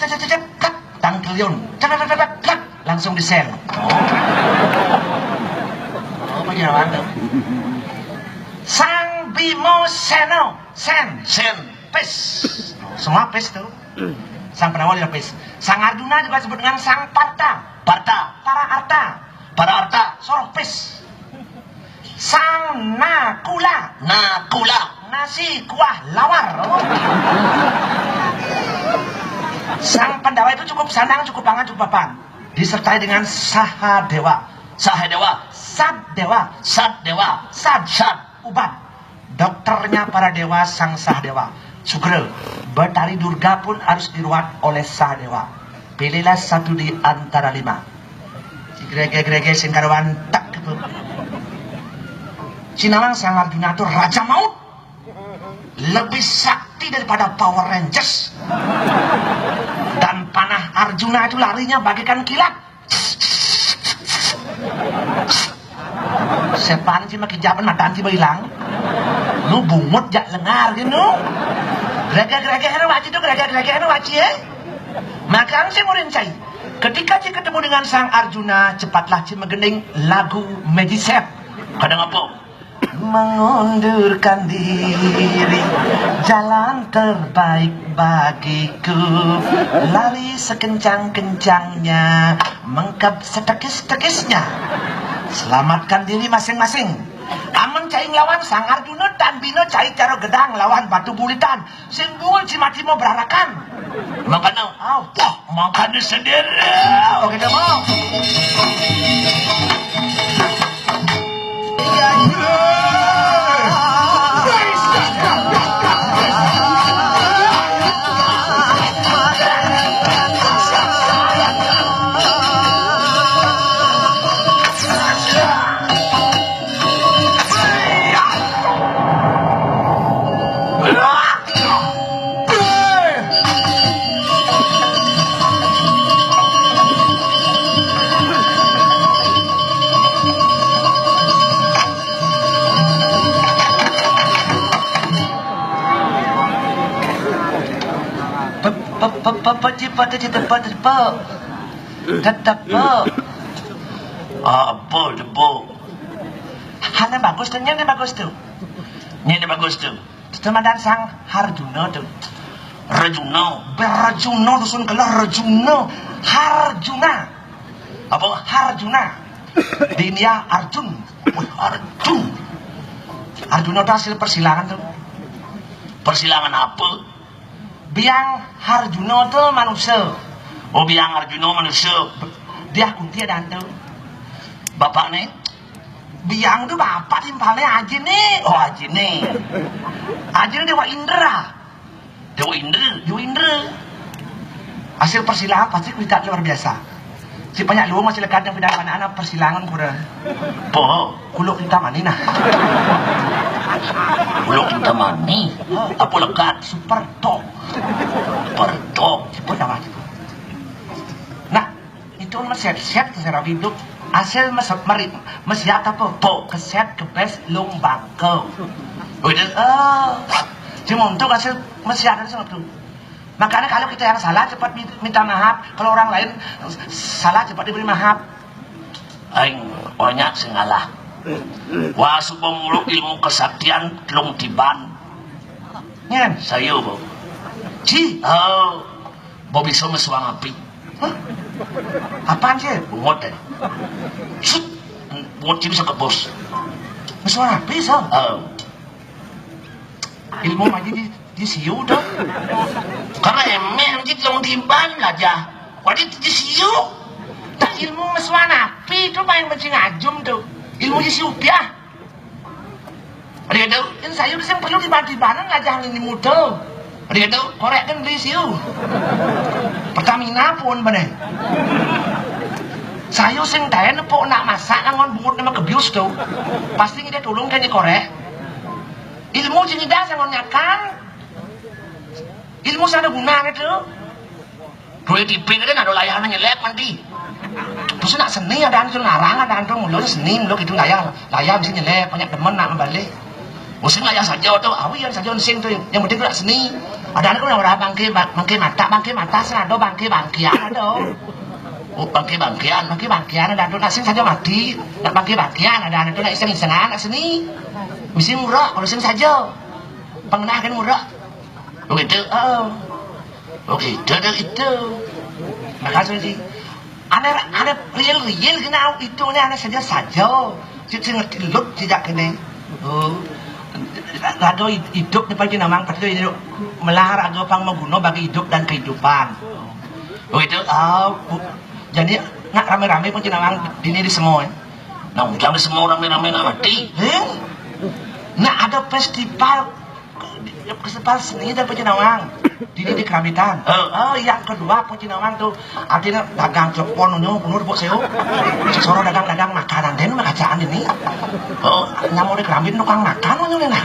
tang triliun langsung di sel bagaimana Sang Bimo Seno sen pes semua pes tuh Sang Penawar juga pes Sang Arjuna juga disebut dengan Sang Parta para arta sorpes Sang Nakula nasi kuah lawar Sang Pandawa itu cukup sanang, cukup pangan, cukup papan. Disertai dengan Sahadewa. Sahadewa, Saddewa. Saddewa, Sad. Sad. Ubat. Dokternya para dewa sang Sahadewa. Sugro, Betari Durga pun harus diruat oleh Sahadewa. Pilihlah satu di antara 5. Si grege-grege sing karuan tak gitu. Sinawang sang Arjuna itu Raja Maut. Lebih sakti daripada Power Rangers. Dan panah Arjuna itu larinya bagaikan kilat. Sepaan sih makin jaman mataan sih hilang. Lu bungut jak lengar gitu. Gerega-gerega hena waci tuh, gerega-gerega hena waci Maka saya mau rencai. Ketika saya ketemu dengan sang Arjuna, cepatlah saya menggending lagu Magiset. Kadang apa? Mengundurkan diri, jalan terbaik bagiku. Lari sekencang-kencangnya, mengkap setekis-tekisnya. Selamatkan diri masing-masing. Amun cai nglawan sang Arjuna dan Bino cai cara gedang lawan batu bulitan. Simbol si mati mau berarakan. Makanya, makanya sendiri. Oke dah mau. Apa debu? Hana bagus tuh, nyana bagus tuh. Ini bagus tuh. Teman sang Harjuna tuh. Rajuno. Berarjuna dusun kelah Rajuna. Harjuna. Apa? Harjuna. Dinia Arjun. Wih, Arjun. Arjuna itu hasil persilangan tuh. Persilangan apa? Biang Harjuna tuh manusia. Oh, biang Arjuna manusia. Dia kunti ada tuh. Bapak nih? Biang tuh bapak timpalnya Aji nih. Oh, Haji nih. Aji nih Dewa Indra. Dewa Indra. Dewa Indra. Hasil persilangan pasti kita luar biasa. Si banyak lu masih lekat yang pindah anak-anak persilangan kuda. Po. Kuluk kita mani nah. Belum kita mani. Apa lekat? Super top. Pertok. Cepet nama itu. Nah, itu masih set secara hidup. Hasil mesiat apa? Po keset kebes lumbang kau. Udah. Cuma untuk hasil mesiat itu sangat tuh. Makanya kalau kita yang salah cepat minta maaf. Kalau orang lain salah cepat diberi maaf. Aing orangnya sengalah. Wah, supaya muluk ilmu kesaktian telung tiban. Nyen, Saya bo. Ci, Bo bisa mesuang api. apaan sih? Bungot deh. Sut. Bungot bisa ke bos. Mesuara bisa. Ilmu maji di siu dong. Karena emang di telung tiban aja. Wadi di siu. Tak ilmu mesuara api itu main mencing ajum tuh. Ilmu di siu piah. Ada itu. Yang saya bisa perlu tiba-tiba ngajak ini muda. Ada itu. Korek kan beli siu. Pertamina pun bener. Saya sing daen pok nak masak ngangon bungut nama kebius tuh. Pasti kita tolong kan korek. Ilmu jengida sangon nyakan. Ilmu sana gunanya tuh. Dua tipe kan ada layanan nyelek nanti. Terus nak seni ada anjur larang ada anjur mulut seni mulut itu layar bisa nyelek banyak temen nak membalik. Musim layar saja tuh. Awi yang saja sing tuh yang penting nak seni. Ada anak orang bangke mata senado bangkian ada. Oh, bangkian. Bangkian ada anak sing saja mati. Nak bangkian ada anak nak iseng-isengan nak seni. Mesti murah kalau sing saja. Pengenah kan murah. Begitu. Oke, itu. Makasih sih. Ada real kenal itu anak saja. Jadi ngerti look tidak kena. raga hidup di pagi namang pasti hidup melahar raga pang mengguna bagi hidup dan kehidupan. Oh itu, jadi nak rame-rame pun namang ini di semua. Nah, jangan semua rame-rame nanti. Nah ada festival seni dan penjenawang di Keramitan. Yang kedua penjenawang tuh artinya dagang cepon punur buat seo. Seorang dagang makanan dan makacaan ini. Namun di Keramit tukang makan nak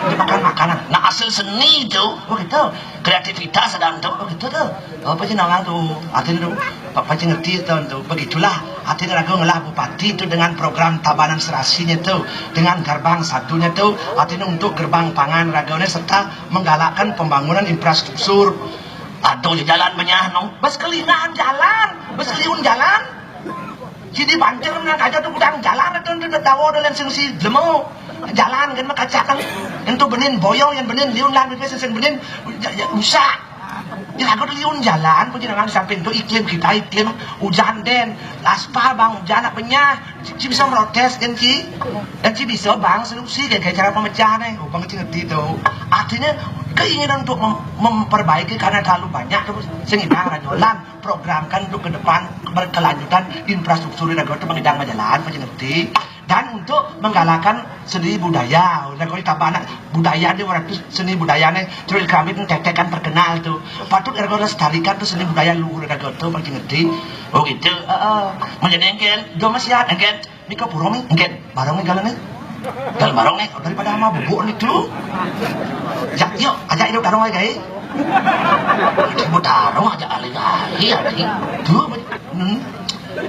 makan makanan. Nah hasil seni itu, gitu. Kreativitas sedang tuh, gitu tuh. Penjenawang tuh artinya tuh Pak ngerti tuh begitulah. Artinya ragu ngelah bupati itu dengan program Tabanan Serasinya tuh dengan gerbang satunya tuh artinya untuk gerbang pangan ragaunya serta menggalakkan pembangunan infrastruktur. Aduh jalan banyak nong bas kelingan jalan bas keliun jalan jadi banjir nak aja tuh udang jalan itu tahu dalam sengsi lemo jalan kan makacakan itu benin boyong yang benin liun lan seng benin rusak. Ya aku liun jalan, punya orang samping itu iklim kita iklim hujan den, aspal bang hujan apa nya, ci bisa protes kan ci, dan ci bisa bang solusi kayak cara pemecahan bang ci ngerti itu. Artinya keinginan untuk memperbaiki karena terlalu banyak terus sehingga rajolan programkan untuk ke depan berkelanjutan infrastruktur dan itu mengidang jalan, punya ngerti. Dan untuk menggalakkan seni budaya, udah kalau tabanan budaya dia orang itu seni budayanya terus kami tetekan terkenal tuh, patut ergo lestarikan tuh seni budaya luhur ergo tuh pergi ngerti, oh gitu, menjadi engken, dua masih ada engken, ni kau purong engken, barang ni jalan ni, jalan barang ni, daripada ama bubuk ni tuh, ya yuk ajak hidup darong lagi, hidup darong ajak alih lagi, tuh,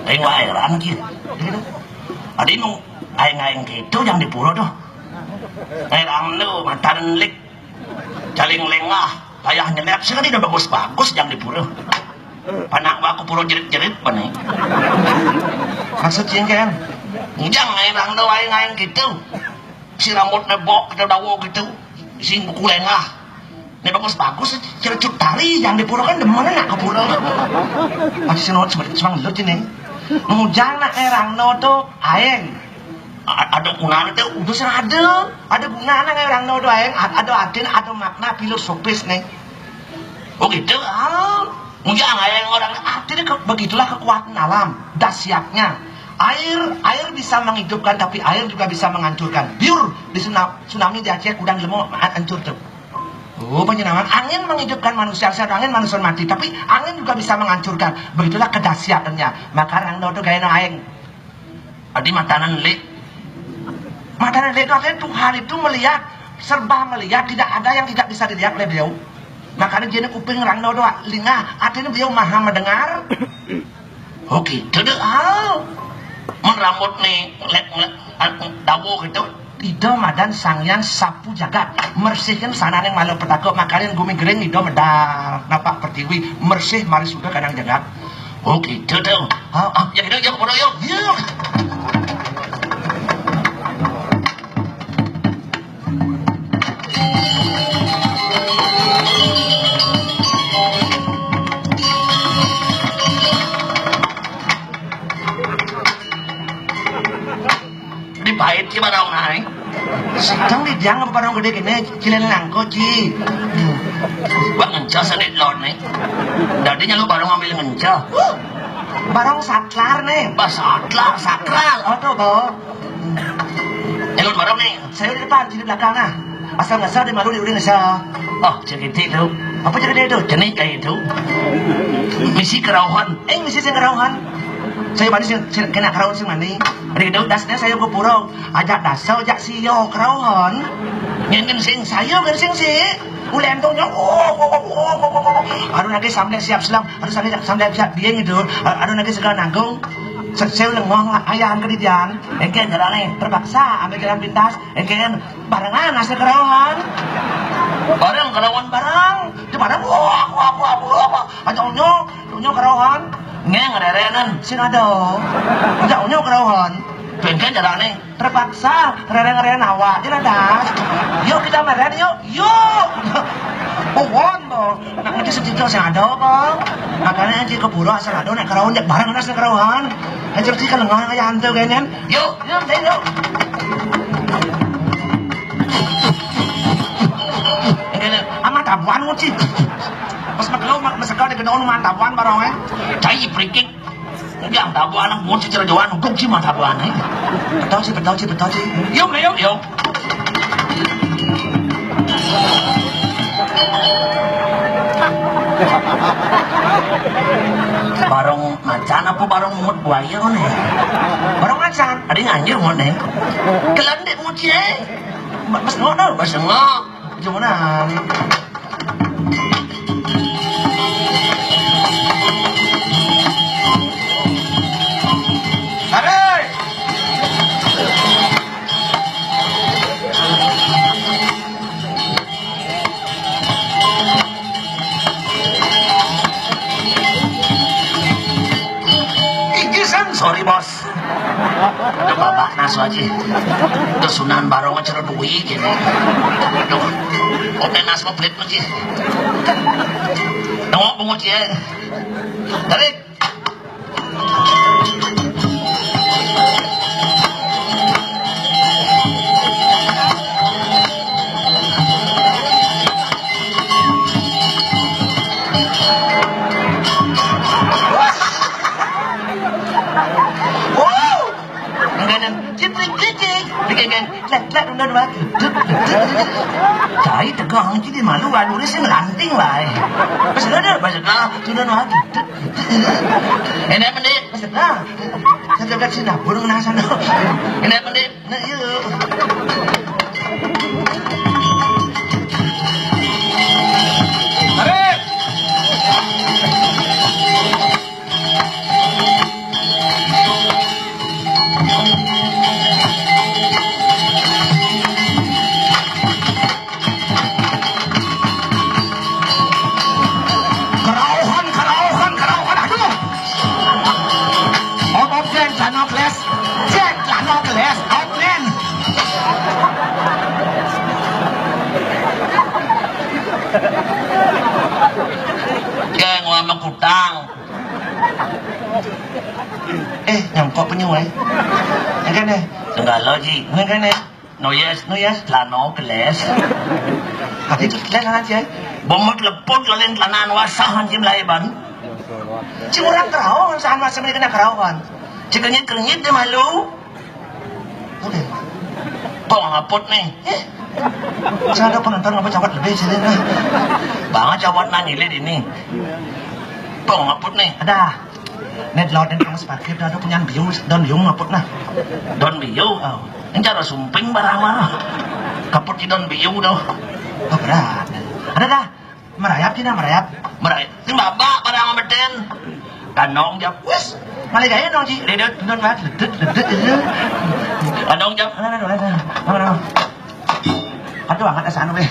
tengok airan gitu, ada ini aing gitu yang di pura tuh. Aing lu mantan lik, jaling lengah, payah nyelep sekali udah bagus yang di pura. Panak aku pura jerit-jerit panik. Maksud cingken? Jangan aing lu aing gitu. Si rambut nebok kita dawo gitu, si buku lengah. Ini bagus cerit tari yang di pura kan demen nak ke pura. Masih senot seperti semang lu ini. Mujang nak erang no tuh aing ada gunanya tuh udah ada gunanya erang no tuh aing ada artinya ada makna filosofis nih. Oh gitu mujang aing orang artinya begitulah kekuatan alam dahsyatnya air bisa menghidupkan tapi air juga bisa menghancurkan. Biur di tsunami di Aceh kudang lemo hancur tuh. Oh penyenaman angin menghidupkan manusia, angin manusia mati, tapi angin juga bisa menghancurkan. Begitulah kedahsyatannya. Maka orang itu gaya aing. Adi matanan lek itu artinya Tuhan itu melihat, serba melihat, tidak ada yang tidak bisa dilihat oleh beliau. Makanya dia kuping orang itu lingah, artinya beliau maha mendengar. Oke, tidak merambut nih, dawo gitu. Ido madan sangyan sapu jagat mersihkan sana yang malu petako makanya gumi gering ido medar napak pertiwi mersih mari sudah kadang jagat. Oh gitu tuh. Ya gitu yuk bodoh yuk. Dipahit gimana orang naik? Sedang di jangan pada orang gede gini, cilen langko ci. Bang ngencah sedikit lor nih. Dadinya lu baru ngambil ngencah. Barang saklar nih. Saklar, sakral. Oh tuh toh. Lu barang nih. Saya di depan, di belakang ah. Asal ngesah di malu di udah ngesah. Oh cerita itu. Apa cerita itu? Jenis kayak itu. Misi kerauhan. Misi kerauhan. Saya balik kena kerauhan sih mani. Ada gitu dasnya saya ke pura ajak dasar ajak siyo kerauhan. Ngin sing saya kan sing si. Ulen tuh aduh lagi sampai siap selam. Aduh sampai siap dia gitu. Aduh lagi segala nanggung. Saya udah ngomong ayam kedidian. Engken jalan nih terpaksa ambil jalan pintas. Engken barengan hasil kerauhan. Bareng kerauhan bareng. Di bareng ajak unyo kerauhan. Nggak ngererenan sih ada udah unyo kerauhan pengen jalan nih terpaksa rere-rere awak dia ada yuk kita meren yuk pohon toh nak nanti segitu sih ada bang makanya nanti keburu asal ada nak kerauhan jak bareng asal kerauhan nanti kan lengan aja hantu kayaknya yuk tabuan mo si. Mas maglaw di ganoon man tabuan barong eh. Cai frikik. Yang tabuan ang buwan si Cerajuan, gug si man tabuan eh. Betul sih. Yung na yung. Barong macan apa barong mut buaya kan eh? Barong acan. Ada nganjir mo eh? Kelandit mo cie. Mas ngok no, mas ngok. Gimana? Aray! Sorry bos. Udah babak naso aja. Udah sunan barong acara duit gini. Aduh. Oke nas mau pelit aja. Nongok bungut ya. Tarik. Cai tegang jadi malu alu ni sing lanting lah. Pasal sudah nak. Enak mendek. Pasal saya dekat sini burung nang sana. Enak mendek. Nak yuk. Arif! Kaya nga makutang. Nyangkok penyuai. Yang kan eh? Tenggalo ji. Yang kan eh? No yes. Lano keles. Hati tu kelas aja. Bomot lepot lalin lanan wasahan jim laiban. Cimurang kerau, saan masa mereka kena kerau kan? Kenyit dia malu. Boleh. Pong ngapot nih. Saya ada penonton ngapa cawat lebih sini nah. Bang cawat nangilin ini. Pong ngapot nih. Ada. Net laut dan pengas parkir ada punya biung dan biung ngapot nah. Don biu. Ini cara sumping barang-barang. Kapot di don biu dah. Oh berat. Ada dah. Merayap kita merayap. Ini babak barang ngabeten. Kanong jap. Wes. Malah gaya dong Ji. Ledet. Non banget ledet. Kanong jap. Aduh angkat asal weh.